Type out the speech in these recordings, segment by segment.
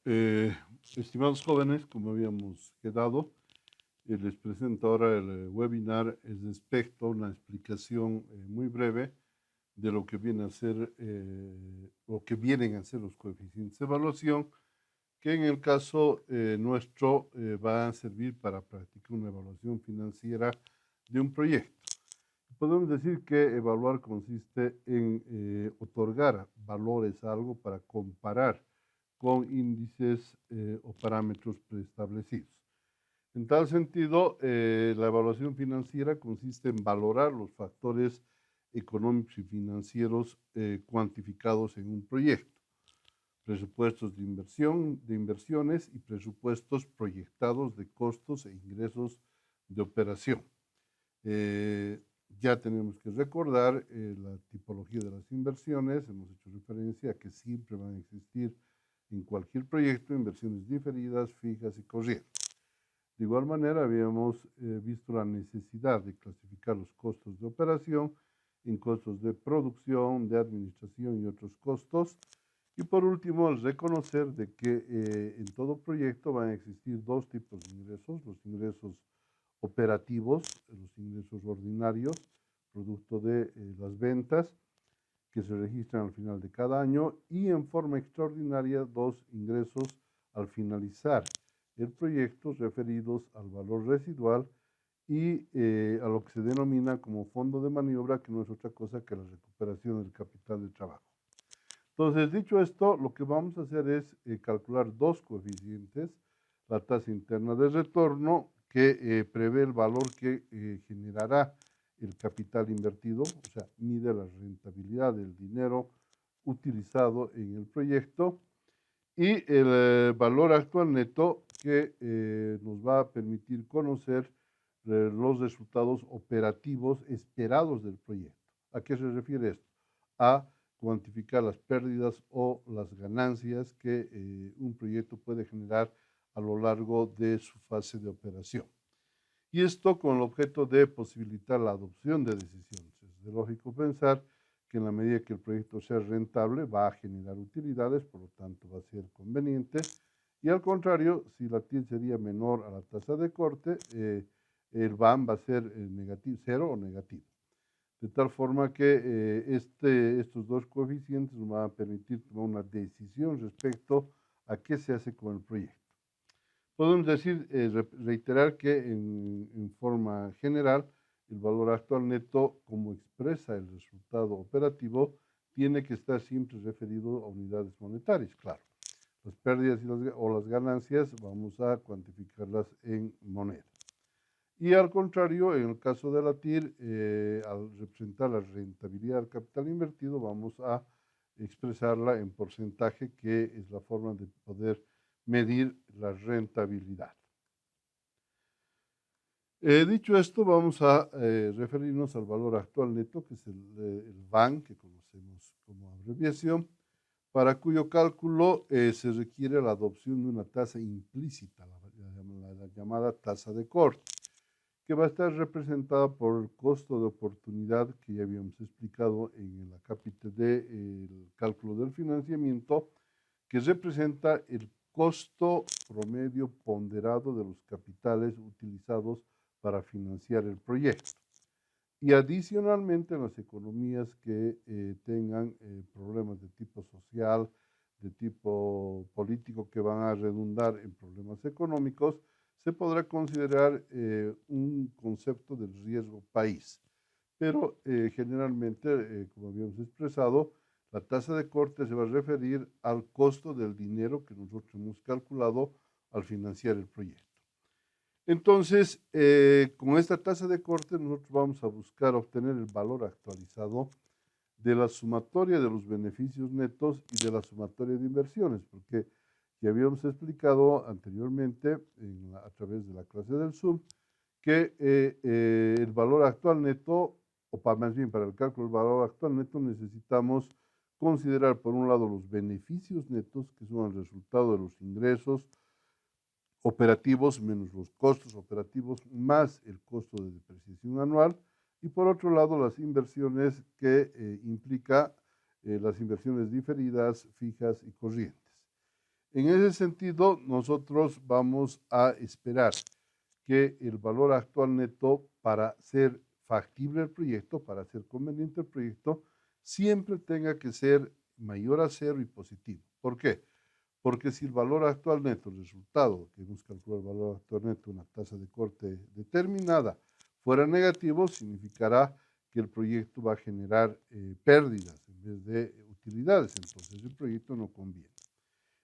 Eh, Estimados jóvenes, como habíamos quedado, les presento ahora el webinar respecto a una explicación muy breve de lo que viene a ser o que vienen a ser los coeficientes de evaluación, que en el caso nuestro va a servir para practicar una evaluación financiera de un proyecto. Podemos decir que evaluar consiste en otorgar valores a algo para comparar con índices o parámetros preestablecidos. En tal sentido, la evaluación financiera consiste en valorar los factores económicos y financieros cuantificados en un proyecto, presupuestos de inversión, de inversiones y presupuestos proyectados de costos e ingresos de operación. Eh, ya tenemos que recordar la tipología de las inversiones. Hemos hecho referencia a que siempre van a existir en cualquier proyecto inversiones diferidas, fijas y corrientes. De igual manera, habíamos visto la necesidad de clasificar los costos de operación en costos de producción, de administración y otros costos. Y por último, el reconocer de que en todo proyecto van a existir dos tipos de ingresos: los ingresos operativos, los ingresos ordinarios, producto de las ventas que se registran al final de cada año, y en forma extraordinaria dos ingresos al finalizar el proyecto referidos al valor residual y a lo que se denomina como fondo de maniobra, que no es otra cosa que la recuperación del capital de trabajo. Entonces, dicho esto, lo que vamos a hacer es calcular dos coeficientes: la tasa interna de retorno, que prevé el valor que generará el capital invertido, o sea, mide la rentabilidad del dinero utilizado en el proyecto, y el valor actual neto, que nos va a permitir conocer los resultados operativos esperados del proyecto. ¿A qué se refiere esto? A cuantificar las pérdidas o las ganancias que un proyecto puede generar a lo largo de su fase de operación. Y esto con el objeto de posibilitar la adopción de decisiones. Es de lógico pensar que en la medida que el proyecto sea rentable, va a generar utilidades, por lo tanto va a ser conveniente. Y al contrario, si la TIR sería menor a la tasa de corte, el BAM va a ser negativo, cero o negativo. De tal forma que estos dos coeficientes nos van a permitir tomar una decisión respecto a qué se hace con el proyecto. Podemos decir, reiterar que en forma general, el valor actual neto, como expresa el resultado operativo, tiene que estar siempre referido a unidades monetarias, claro. Las pérdidas o las ganancias vamos a cuantificarlas en moneda. Y al contrario, en el caso de la TIR, al representar la rentabilidad del capital invertido, vamos a expresarla en porcentaje, que es la forma de poder medir la rentabilidad. Dicho esto, vamos a referirnos al valor actual neto, que es el VAN, que conocemos como abreviación, para cuyo cálculo se requiere la adopción de una tasa implícita, la llamada tasa de corte, que va a estar representada por el costo de oportunidad, que ya habíamos explicado en el acápite del cálculo del financiamiento, que representa el costo promedio ponderado de los capitales utilizados para financiar el proyecto. Y adicionalmente, en las economías que tengan problemas de tipo social, de tipo político, que van a redundar en problemas económicos, se podrá considerar un concepto del riesgo país. Pero generalmente, como habíamos expresado, la tasa de corte se va a referir al costo del dinero que nosotros hemos calculado al financiar el proyecto. Entonces, con esta tasa de corte, nosotros vamos a buscar obtener el valor actualizado de la sumatoria de los beneficios netos y de la sumatoria de inversiones, porque ya habíamos explicado anteriormente a través de la clase del Zoom que el valor actual neto, o más bien para el cálculo del valor actual neto, necesitamos considerar por un lado los beneficios netos, que son el resultado de los ingresos operativos menos los costos operativos más el costo de depreciación anual, y por otro lado las inversiones, que implica las inversiones diferidas, fijas y corrientes. En ese sentido, nosotros vamos a esperar que el valor actual neto para ser factible el proyecto, para ser conveniente el proyecto, siempre tenga que ser mayor a cero y positivo. ¿Por qué? Porque si el valor actual neto, el resultado que hemos calculado el valor actual neto, una tasa de corte determinada, fuera negativo, significará que el proyecto va a generar pérdidas en vez de utilidades. Entonces el proyecto no conviene.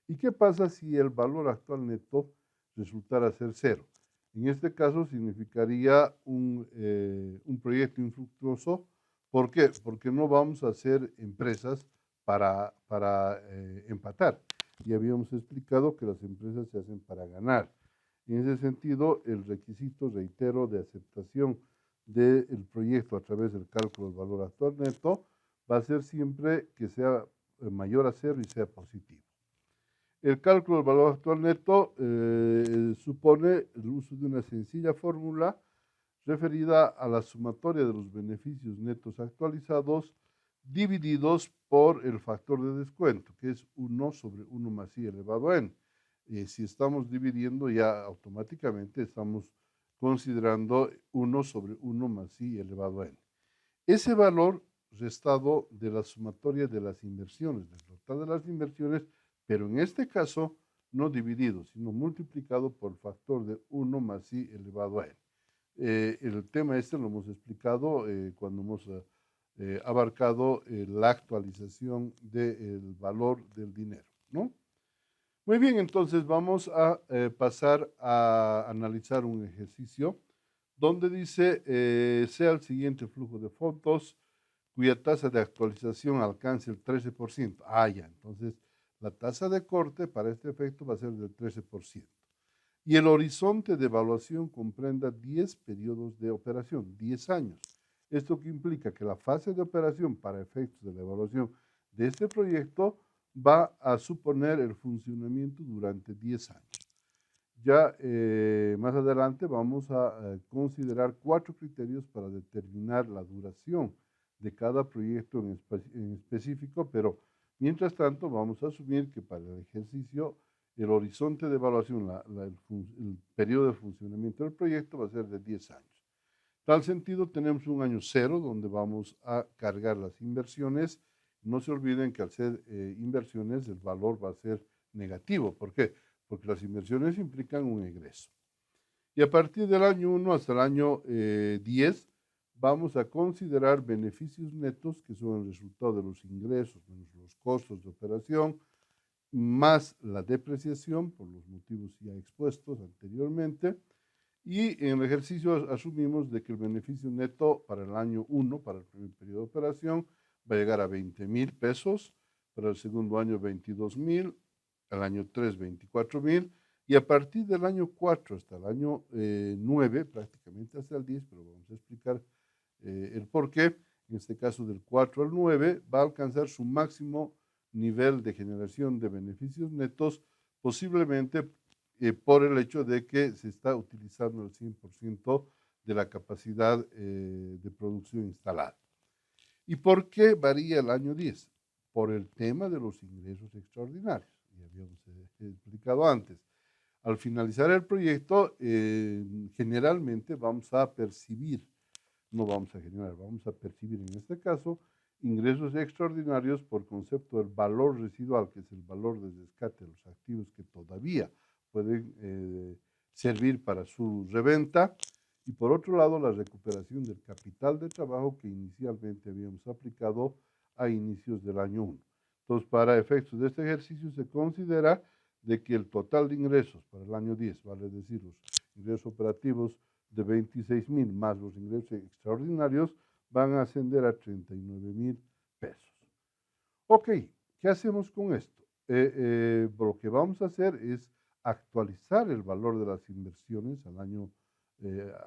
¿Y qué pasa si el valor actual neto resultara ser cero? En este caso significaría un proyecto infructuoso. ¿Por qué? Porque no vamos a hacer empresas para empatar. Y habíamos explicado que las empresas se hacen para ganar. En ese sentido, el requisito, reitero, de aceptación del proyecto a través del cálculo del valor actual neto va a ser siempre que sea mayor a cero y sea positivo. El cálculo del valor actual neto supone el uso de una sencilla fórmula referida a la sumatoria de los beneficios netos actualizados divididos por el factor de descuento, que es 1 sobre 1 más i elevado a n. Si estamos dividiendo, ya automáticamente estamos considerando 1 sobre 1 más i elevado a n. Ese valor restado de la sumatoria de las inversiones, del total de las inversiones, pero en este caso no dividido, sino multiplicado por el factor de 1 más i elevado a n. El tema este lo hemos explicado cuando hemos abarcado la actualización del valor del dinero, ¿no? Muy bien, entonces vamos a pasar a analizar un ejercicio donde dice, sea el siguiente flujo de fondos cuya tasa de actualización alcance el 13%. Ya, entonces la tasa de corte para este efecto va a ser del 13%. Y el horizonte de evaluación comprenda 10 periodos de operación, 10 años. Esto que implica que la fase de operación para efectos de la evaluación de este proyecto va a suponer el funcionamiento durante 10 años. Ya más adelante vamos a considerar 4 criterios para determinar la duración de cada proyecto en específico, pero mientras tanto vamos a asumir que para el ejercicio el horizonte de evaluación, el periodo de funcionamiento del proyecto va a ser de 10 años. En tal sentido, tenemos un año cero donde vamos a cargar las inversiones. No se olviden que al ser inversiones el valor va a ser negativo. ¿Por qué? Porque las inversiones implican un egreso. Y a partir del año 1 hasta el año 10, vamos a considerar beneficios netos, que son el resultado de los ingresos menos los costos de operación, más la depreciación, por los motivos ya expuestos anteriormente. Y en el ejercicio asumimos de que el beneficio neto para el año 1, para el primer periodo de operación, va a llegar a 20,000 pesos, para el segundo año 22,000, al año 3 24,000, y a partir del año 4 hasta el año 9, prácticamente hasta el 10, pero vamos a explicar el por qué, en este caso del 4 al 9, va a alcanzar su máximo nivel de generación de beneficios netos, posiblemente por el hecho de que se está utilizando el 100% de la capacidad de producción instalada. ¿Y por qué varía el año 10? Por el tema de los ingresos extraordinarios, ya habíamos explicado antes. Al finalizar el proyecto, generalmente vamos a percibir, no vamos a generar, vamos a percibir en este caso ingresos extraordinarios por concepto del valor residual, que es el valor de rescate de los activos que todavía pueden servir para su reventa, y por otro lado la recuperación del capital de trabajo que inicialmente habíamos aplicado a inicios del año 1. Entonces, para efectos de este ejercicio se considera de que el total de ingresos para el año 10, vale decir, los ingresos operativos de 26,000 más los ingresos extraordinarios van a ascender a 39,000 pesos. Ok, ¿qué hacemos con esto? Lo que vamos a hacer es actualizar el valor de las inversiones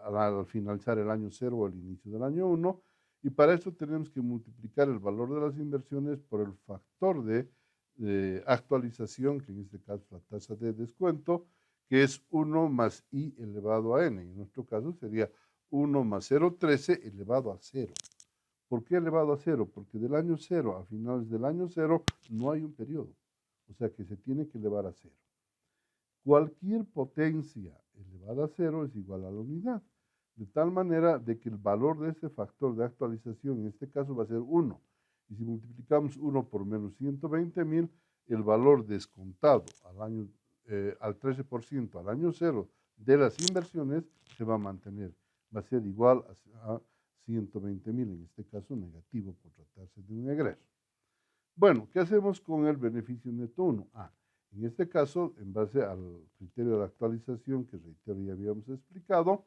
al finalizar el año 0 o al inicio del año 1, y para eso tenemos que multiplicar el valor de las inversiones por el factor de actualización, que en este caso es la tasa de descuento, que es 1 más i elevado a n. En nuestro caso sería 1 más 0,13 elevado a 0. ¿Por qué elevado a 0? Porque del año 0 a finales del año 0 no hay un periodo. o sea que se tiene que elevar a cero. Cualquier potencia elevada a cero es igual a la unidad, de tal manera de que el valor de ese factor de actualización en este caso va a ser 1. Y si multiplicamos 1 por menos 120.000, el valor descontado al 13% al año cero de las inversiones se va a mantener. Va a ser igual a 120.000, en este caso negativo por tratarse de un egreso. Bueno, ¿qué hacemos con el beneficio neto 1? En este caso, en base al criterio de actualización que reitero ya habíamos explicado,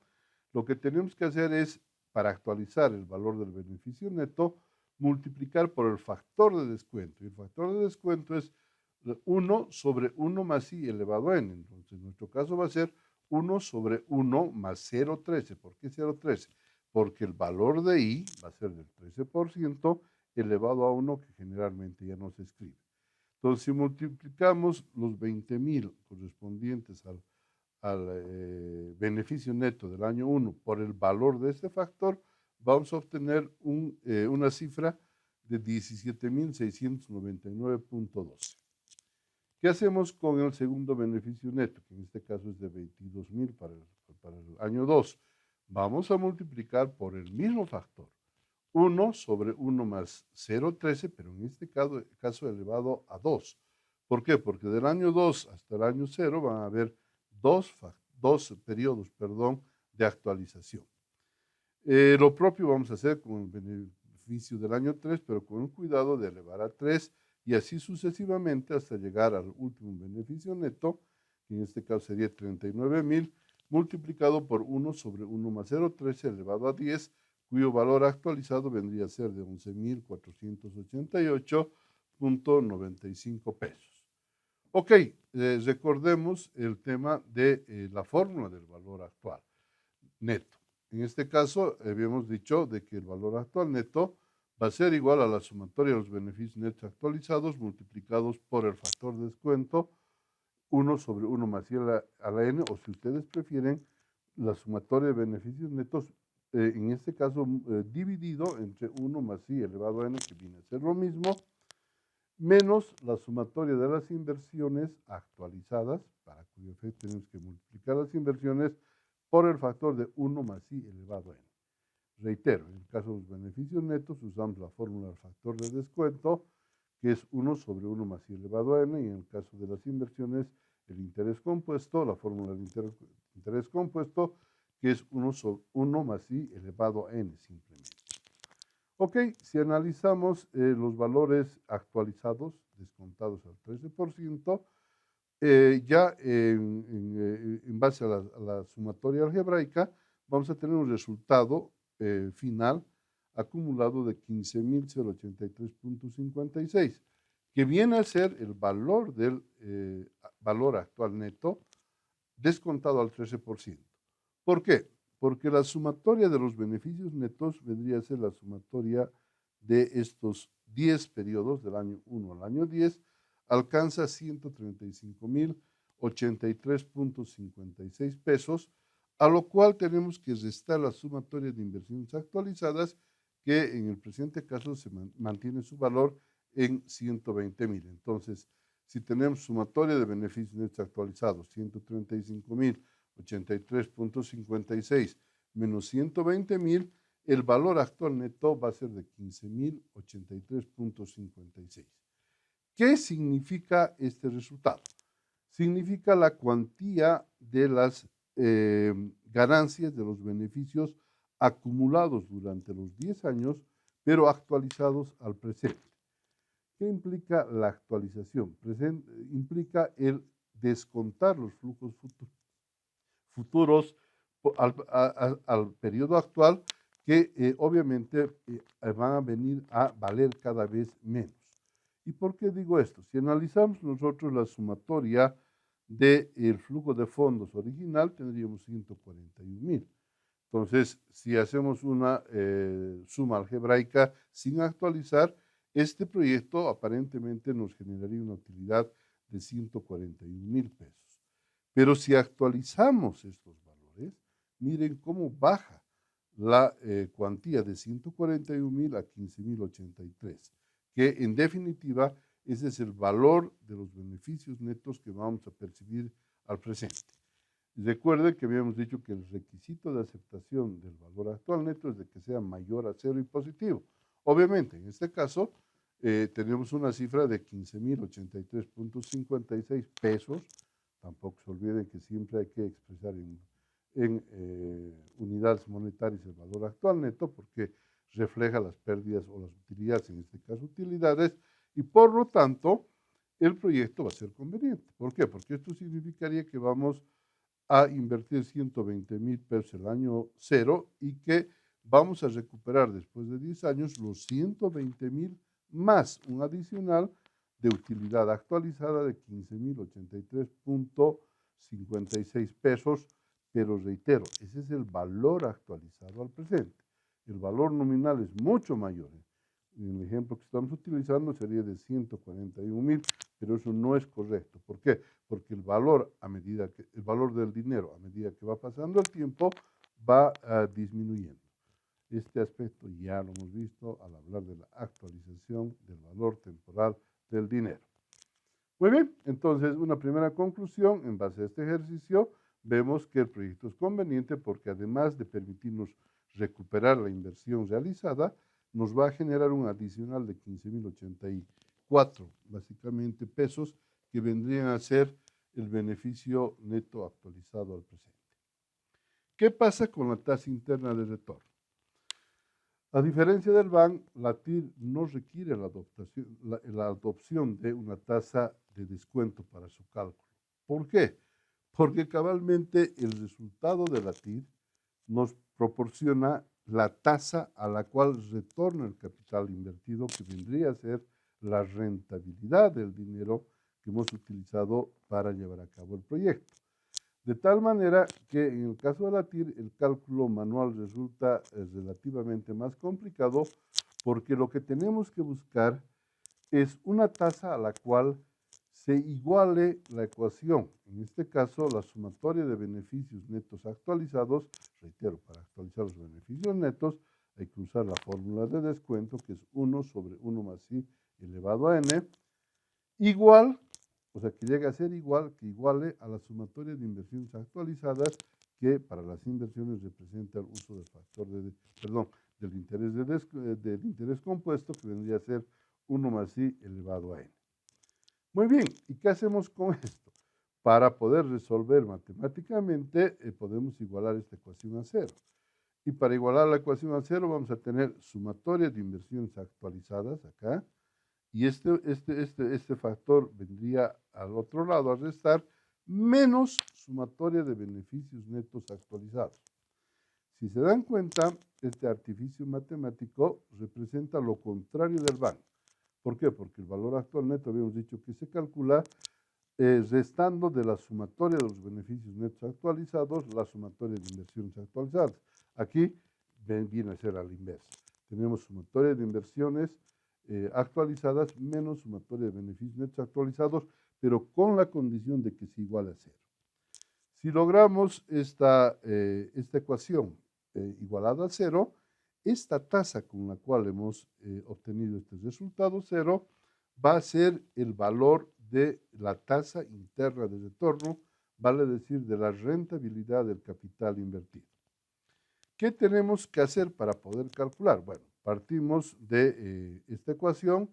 lo que tenemos que hacer es, para actualizar el valor del beneficio neto, multiplicar por el factor de descuento. Y el factor de descuento es 1 sobre 1 más i elevado a n. Entonces, en nuestro caso va a ser 1 sobre 1 más 0,13. ¿Por qué 0,13? Porque el valor de i va a ser del 13% elevado a 1, que generalmente ya no se escribe. Entonces, si multiplicamos los 20.000 correspondientes al beneficio neto del año 1 por el valor de este factor, vamos a obtener una cifra de 17.699.12. ¿Qué hacemos con el segundo beneficio neto? Que en este caso es de 22.000 para el año 2. Vamos a multiplicar por el mismo factor. 1 sobre 1 más 0,13, pero en este caso elevado a 2. ¿Por qué? Porque del año 2 hasta el año 0 van a haber dos periodos de actualización. Lo propio vamos a hacer con el beneficio del año 3, pero con el cuidado de elevar a 3 y así sucesivamente hasta llegar al último beneficio neto, que en este caso sería 39.000, multiplicado por 1 sobre 1 más 0,13 elevado a 10, cuyo valor actualizado vendría a ser de 11.488.95 pesos. Ok, recordemos el tema de la fórmula del valor actual neto. En este caso, habíamos dicho de que el valor actual neto va a ser igual a la sumatoria de los beneficios netos actualizados multiplicados por el factor de descuento 1 sobre 1 más i a la n, o si ustedes prefieren, la sumatoria de beneficios netos, en este caso dividido entre 1 más i elevado a n, que viene a ser lo mismo, menos la sumatoria de las inversiones actualizadas, para cuyo efecto tenemos que multiplicar las inversiones por el factor de 1 más i elevado a n. Reitero, en el caso de los beneficios netos usamos la fórmula del factor de descuento, que es 1 sobre 1 más i elevado a n, y en el caso de las inversiones, el interés compuesto, la fórmula del interés compuesto, que es 1 sobre 1 más i elevado a n simplemente. Ok, si analizamos los valores actualizados, descontados al 13%, ya en base a la sumatoria algebraica, vamos a tener un resultado final acumulado de 15.083.56, que viene a ser el valor del valor actual neto descontado al 13%. ¿Por qué? Porque la sumatoria de los beneficios netos vendría a ser la sumatoria de estos 10 periodos, del año 1 al año 10, alcanza 135.083.56 pesos, a lo cual tenemos que restar la sumatoria de inversiones actualizadas, que en el presente caso se mantiene su valor en 120.000. Entonces, si tenemos sumatoria de beneficios netos actualizados, 135.083.56 menos 120.000, el valor actual neto va a ser de 15.083.56. ¿Qué significa este resultado? Significa la cuantía de las ganancias, de los beneficios acumulados durante los 10 años, pero actualizados al presente. ¿Qué implica la actualización? Implica el descontar los flujos futuros al periodo actual, que obviamente van a venir a valer cada vez menos. ¿Y por qué digo esto? Si analizamos nosotros la sumatoria del flujo de fondos original, tendríamos 141.000. Entonces, si hacemos una suma algebraica sin actualizar, este proyecto aparentemente nos generaría una utilidad de 141.000 pesos. Pero si actualizamos estos valores, miren cómo baja la cuantía de 141.000 a 15.083, que en definitiva Ese es el valor de los beneficios netos que vamos a percibir al presente. Recuerde que habíamos dicho que el requisito de aceptación del valor actual neto es de que sea mayor a cero y positivo. Obviamente, en este caso, tenemos una cifra de 15.083.56 pesos. Tampoco se olviden que siempre hay que expresar en unidades monetarias el valor actual neto porque refleja las pérdidas o las utilidades, en este caso utilidades, y por lo tanto el proyecto va a ser conveniente. ¿Por qué? Porque esto significaría que vamos a invertir 120,000 pesos el año cero y que vamos a recuperar después de 10 años los 120,000 más un adicional de utilidad actualizada de 15.083.56 pesos, pero reitero, ese es el valor actualizado al presente. El valor nominal es mucho mayor. En el ejemplo que estamos utilizando sería de 141,000, pero eso no es correcto. ¿Por qué? Porque el valor el valor del dinero a medida que va pasando el tiempo va disminuyendo. Este aspecto ya lo hemos visto al hablar de la actualización del valor temporal del dinero. Muy bien, entonces una primera conclusión en base a este ejercicio, vemos que el proyecto es conveniente porque además de permitirnos recuperar la inversión realizada, nos va a generar un adicional de 15.084, básicamente pesos, que vendrían a ser el beneficio neto actualizado al presente. ¿Qué pasa con la tasa interna de retorno? A diferencia del BAN, la TIR no requiere la adopción de una tasa de descuento para su cálculo. ¿Por qué? Porque cabalmente el resultado de la TIR nos proporciona la tasa a la cual retorna el capital invertido, que vendría a ser la rentabilidad del dinero que hemos utilizado para llevar a cabo el proyecto. De tal manera que en el caso de la TIR el cálculo manual resulta relativamente más complicado porque lo que tenemos que buscar es una tasa a la cual se iguale la ecuación. En este caso, la sumatoria de beneficios netos actualizados, reitero, para actualizar los beneficios netos hay que usar la fórmula de descuento que es 1 sobre 1 más i elevado a n, igual, o sea, que llegue a ser igual, que iguale a la sumatoria de inversiones actualizadas que para las inversiones representa el uso del factor del interés compuesto, que vendría a ser 1 más i elevado a n. Muy bien, ¿y qué hacemos con esto? Para poder resolver matemáticamente, podemos igualar esta ecuación a cero. Y para igualar la ecuación a cero vamos a tener sumatoria de inversiones actualizadas acá, y este factor vendría al otro lado a restar menos sumatoria de beneficios netos actualizados. Si se dan cuenta, este artificio matemático representa lo contrario del BAN. ¿Por qué? Porque el valor actual neto habíamos dicho que se calcula restando de la sumatoria de los beneficios netos actualizados la sumatoria de inversiones actualizadas. Aquí viene a ser a la inversa. Tenemos sumatoria de inversiones actualizadas menos sumatoria de beneficios netos actualizados, pero con la condición de que se iguale a cero. Si logramos esta ecuación igualada a cero, esta tasa con la cual hemos obtenido este resultado cero va a ser el valor de la tasa interna de retorno, vale decir, de la rentabilidad del capital invertido. ¿Qué tenemos que hacer para poder calcular? Bueno, partimos de esta ecuación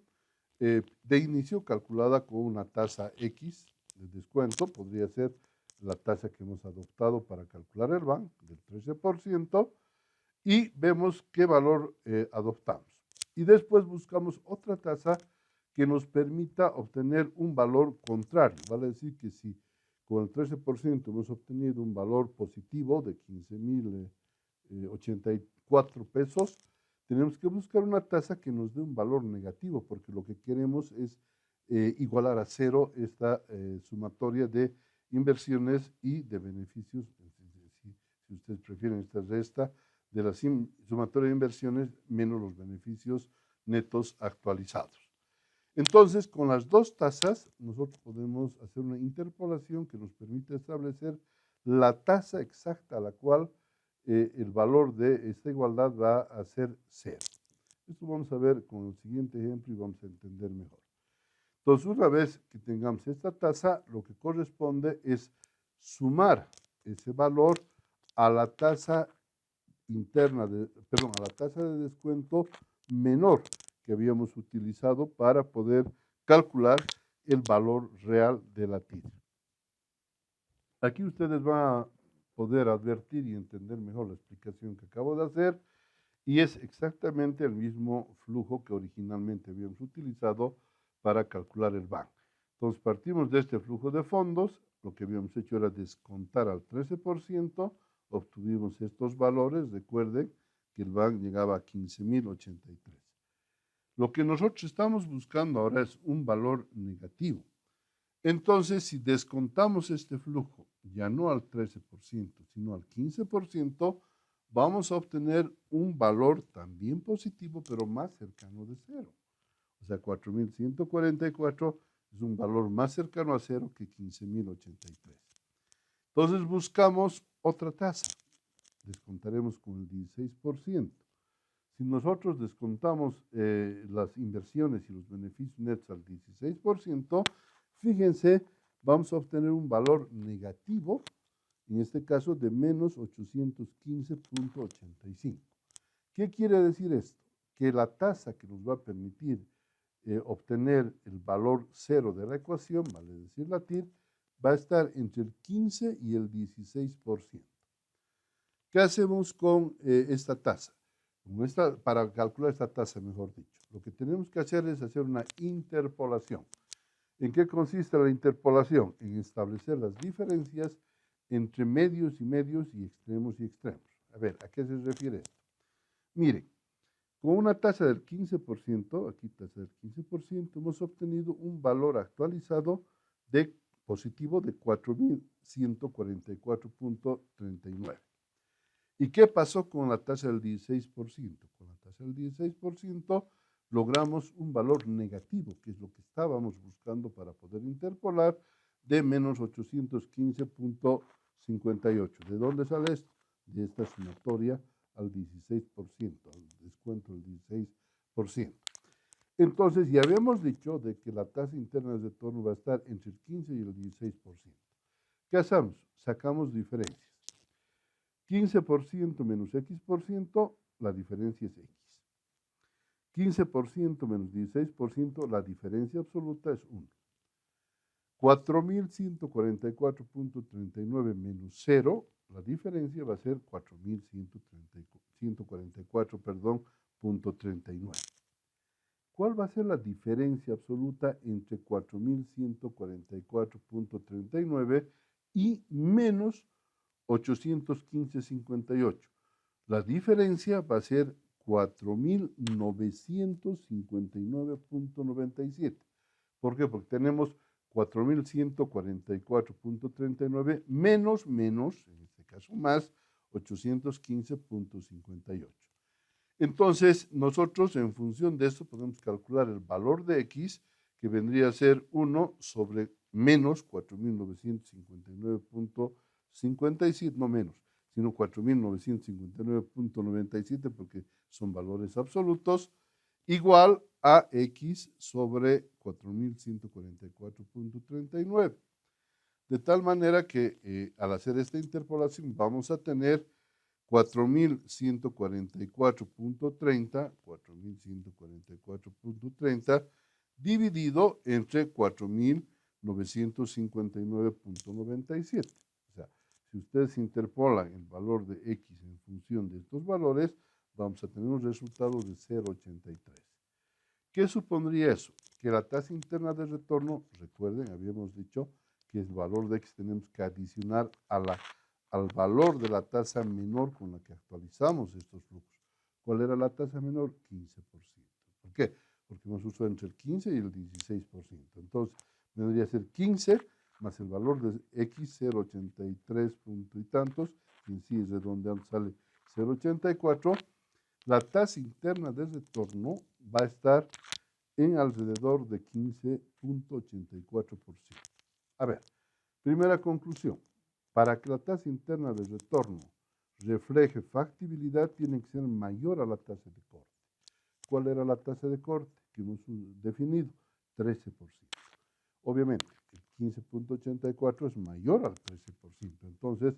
de inicio calculada con una tasa X de descuento, podría ser la tasa que hemos adoptado para calcular el BAN, del 13%, y vemos qué valor adoptamos. Y después buscamos otra tasa que nos permita obtener un valor contrario. Vale decir que si con el 13% hemos obtenido un valor positivo de 15.084 pesos, tenemos que buscar una tasa que nos dé un valor negativo, porque lo que queremos es igualar a cero esta sumatoria de inversiones y de beneficios, si ustedes prefieren esta resta, de la sumatoria de inversiones menos los beneficios netos actualizados. Entonces, con las dos tasas, nosotros podemos hacer una interpolación que nos permite establecer la tasa exacta a la cual el valor de esta igualdad va a ser cero. Esto vamos a ver con el siguiente ejemplo y vamos a entender mejor. Entonces, una vez que tengamos esta tasa, lo que corresponde es sumar ese valor a la tasa interna, a la tasa de descuento menor que habíamos utilizado para poder calcular el valor real de la TIR. Aquí ustedes van a poder advertir y entender mejor la explicación que acabo de hacer, y es exactamente el mismo flujo que originalmente habíamos utilizado para calcular el BAN. Entonces partimos de este flujo de fondos, lo que habíamos hecho era descontar al 13%, obtuvimos estos valores, recuerden que el BAN llegaba a 15.083. Lo que nosotros estamos buscando ahora es un valor negativo. Entonces, si descontamos este flujo, ya no al 13%, sino al 15%, vamos a obtener un valor también positivo, pero más cercano de cero. O sea, 4.144 es un valor más cercano a cero que 15.083. Entonces, buscamos otra tasa. Descontaremos con el 16%. Si nosotros descontamos las inversiones y los beneficios netos al 16%, fíjense, vamos a obtener un valor negativo, en este caso de menos 815.85. ¿Qué quiere decir esto? Que la tasa que nos va a permitir obtener el valor cero de la ecuación, vale decir la TIR, va a estar entre el 15 y el 16%. ¿Qué hacemos con esta tasa? Para calcular esta tasa, mejor dicho, lo que tenemos que hacer es hacer una interpolación. ¿En qué consiste la interpolación? En establecer las diferencias entre medios y medios y extremos y extremos. A ver, ¿a qué se refiere esto? Miren, con una tasa del 15%, aquí tasa del 15%, hemos obtenido un valor actualizado de positivo de 4.144.39. ¿Y qué pasó con la tasa del 16%? Con la tasa del 16% logramos un valor negativo, que es lo que estábamos buscando para poder interpolar, de menos 815.58. ¿De dónde sale esto? De esta sumatoria al 16%, al descuento del 16%. Entonces, ya habíamos dicho de que la tasa interna de retorno va a estar entre el 15 y el 16%. ¿Qué hacemos? Sacamos diferencias. 15% menos X%, la diferencia es X. 15% menos 16%, la diferencia absoluta es 1. 4.144.39 menos 0, la diferencia va a ser 4.144.39. ¿Cuál va a ser la diferencia absoluta entre 4.144.39 y menos 815.58? La diferencia va a ser 4.959.97. ¿Por qué? Porque tenemos 4.144.39 menos, en este caso más, 815.58. Entonces, nosotros en función de esto podemos calcular el valor de X, que vendría a ser 1 sobre menos 4.959.57, no menos, sino 4.959.97, porque son valores absolutos, igual a X sobre 4.144.39. De tal manera que al hacer esta interpolación vamos a tener 4.144.30 dividido entre 4.959.97. O sea, si ustedes interpolan el valor de X en función de estos valores, vamos a tener un resultado de 0.83. ¿Qué supondría eso? Que la tasa interna de retorno, recuerden, habíamos dicho que el valor de X tenemos que adicionar al valor de la tasa menor con la que actualizamos estos flujos. ¿Cuál era la tasa menor? 15%. ¿Por qué? Porque hemos usado entre el 15 y el 16%. Entonces, vendría a ser 15 más el valor de X, 0.83 punto y tantos, que en sí es redondeado, sale 0.84. La tasa interna de retorno va a estar en alrededor de 15.84%. A ver, primera conclusión. Para que la tasa interna de retorno refleje factibilidad, tiene que ser mayor a la tasa de corte. ¿Cuál era la tasa de corte que hemos definido? 13%. obviamente el 15.84 es mayor al 13%. Entonces,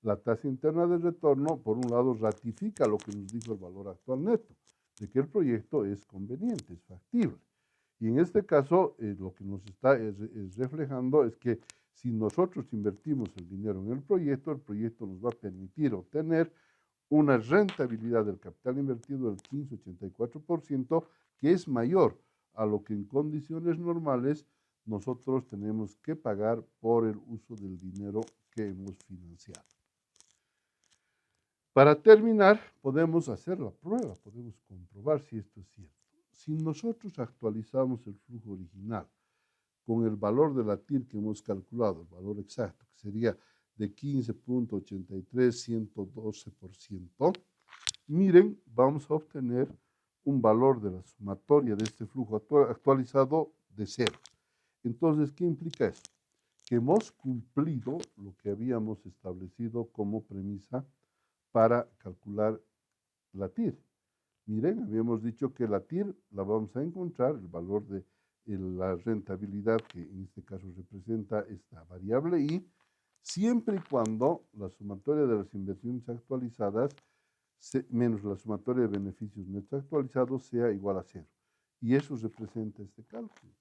la tasa interna de retorno, por un lado, ratifica lo que nos dijo el valor actual neto, de que el proyecto es conveniente, es factible. Y en este caso, lo que nos está reflejando es que si nosotros invertimos el dinero en el proyecto nos va a permitir obtener una rentabilidad del capital invertido del 15,84%, que es mayor a lo que en condiciones normales nosotros tenemos que pagar por el uso del dinero que hemos financiado. Para terminar, podemos hacer la prueba, podemos comprobar si esto es cierto. Si nosotros actualizamos el flujo original con el valor de la TIR que hemos calculado, el valor exacto, que sería de 15.83, miren, vamos a obtener un valor de la sumatoria de este flujo actualizado de 0. Entonces, ¿qué implica eso? Que hemos cumplido lo que habíamos establecido como premisa para calcular la TIR. Miren, habíamos dicho que la TIR la vamos a encontrar, el valor de la rentabilidad, que en este caso representa esta variable I, siempre y cuando la sumatoria de las inversiones actualizadas menos la sumatoria de beneficios netos actualizados sea igual a 0. Y eso representa este cálculo.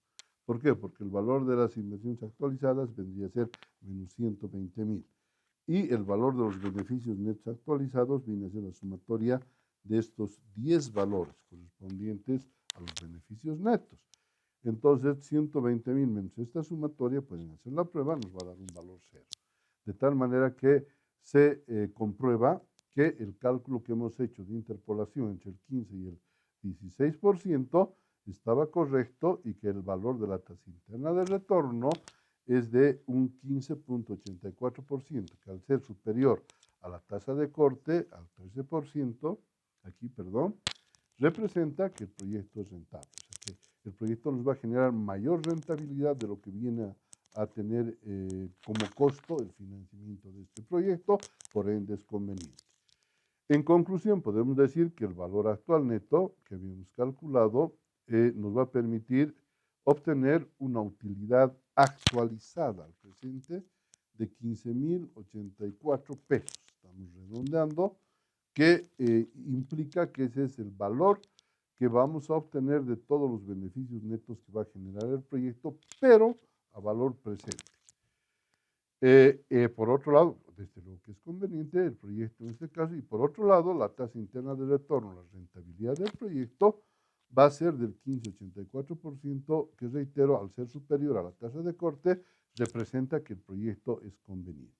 ¿Por qué? Porque el valor de las inversiones actualizadas vendría a ser menos 120,000. Y el valor de los beneficios netos actualizados viene a ser la sumatoria de estos 10 valores correspondientes a los beneficios netos. Entonces, 120,000 menos esta sumatoria, pueden hacer la prueba, nos va a dar un valor 0. De tal manera que se comprueba que el cálculo que hemos hecho de interpolación entre el 15 y el 16% estaba correcto y que el valor de la tasa interna de retorno es de un 15.84%, que al ser superior a la tasa de corte, al 13%, aquí, perdón, representa que el proyecto es rentable. O sea, que el proyecto nos va a generar mayor rentabilidad de lo que viene a tener como costo el financiamiento de este proyecto, por ende es conveniente. En conclusión, podemos decir que el valor actual neto que habíamos calculado nos va a permitir obtener una utilidad actualizada al presente de 15,084 pesos. Estamos redondeando, que implica que ese es el valor que vamos a obtener de todos los beneficios netos que va a generar el proyecto, pero a valor presente. Por otro lado, desde lo que es conveniente el proyecto en este caso, y por otro lado, la tasa interna de retorno, la rentabilidad del proyecto, va a ser del 15,84%, que reitero, al ser superior a la tasa de corte, representa que el proyecto es conveniente.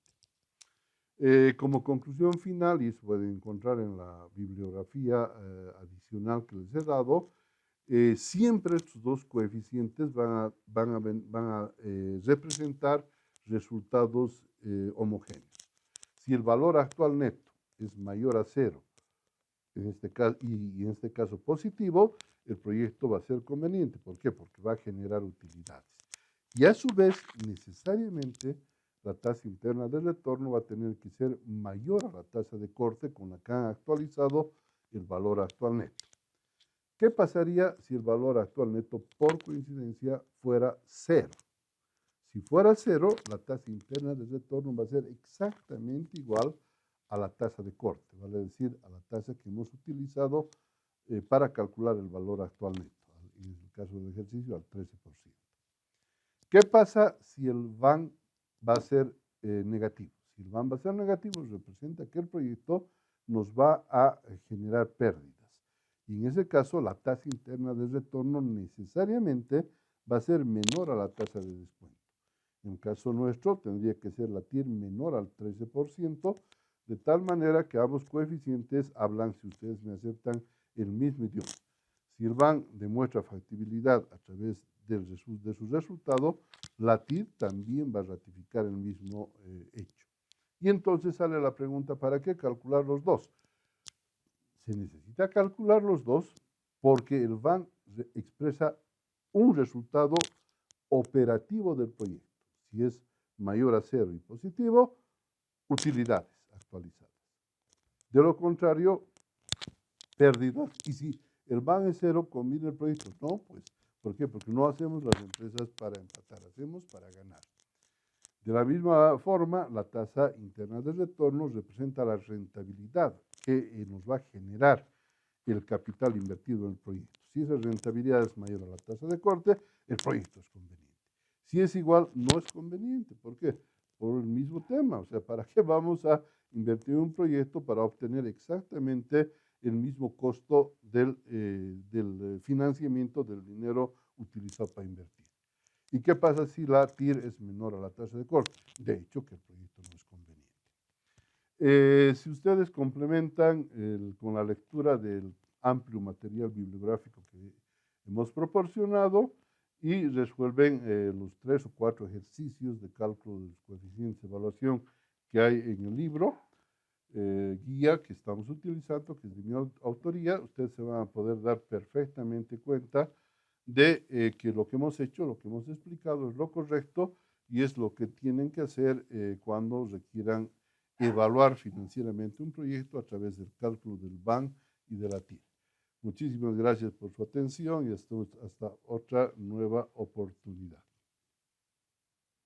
Como conclusión final, y se puede encontrar en la bibliografía adicional que les he dado, siempre estos dos coeficientes van a representar resultados homogéneos. Si el valor actual neto es mayor a 0, en este caso, y en este caso positivo, el proyecto va a ser conveniente. ¿Por qué? Porque va a generar utilidades. Y a su vez, necesariamente, la tasa interna de retorno va a tener que ser mayor a la tasa de corte con la que han actualizado el valor actual neto. ¿Qué pasaría si el valor actual neto, por coincidencia, fuera 0? Si fuera 0, la tasa interna de retorno va a ser exactamente igual a la tasa de corte, vale decir, a la tasa que hemos utilizado para calcular el valor actual neto, en el caso del ejercicio al 13%. ¿Qué pasa si el VAN va a ser negativo? Si el VAN va a ser negativo, representa que el proyecto nos va a generar pérdidas. Y en ese caso, la tasa interna de retorno necesariamente va a ser menor a la tasa de descuento. En el caso nuestro, tendría que ser la TIR menor al 13%, de tal manera que ambos coeficientes hablan, si ustedes me aceptan, el mismo idioma. Si el VAN demuestra factibilidad a través de su resultado, la TIR también va a ratificar el mismo hecho. Y entonces sale la pregunta, ¿para qué calcular los dos? Se necesita calcular los dos porque el VAN expresa un resultado operativo del proyecto. Si es mayor a 0 y positivo, utilidades actualizadas. De lo contrario, pérdidas. Y si el VAN es 0, conviene el proyecto. No, pues ¿Por qué? Porque no hacemos las empresas para empatar, hacemos para ganar. De la misma forma, la tasa interna de retorno representa la rentabilidad que nos va a generar el capital invertido en el proyecto. Si esa rentabilidad es mayor a la tasa de corte, el proyecto es conveniente. Si es igual, no es conveniente. ¿Por qué? Por el mismo tema. O sea, ¿para qué vamos a invertir en un proyecto para obtener exactamente el mismo costo del financiamiento del dinero utilizado para invertir? ¿Y qué pasa si la TIR es menor a la tasa de corte? De hecho, que el proyecto no es conveniente. Si ustedes complementan con la lectura del amplio material bibliográfico que hemos proporcionado y resuelven los 3 o 4 ejercicios de cálculo de los coeficientes de evaluación que hay en el libro, guía que estamos utilizando, que es de mi autoría, ustedes se van a poder dar perfectamente cuenta de que lo que hemos hecho, lo que hemos explicado es lo correcto y es lo que tienen que hacer cuando requieran evaluar financieramente un proyecto a través del cálculo del BAN y de la TIR. Muchísimas gracias por su atención y hasta otra nueva oportunidad.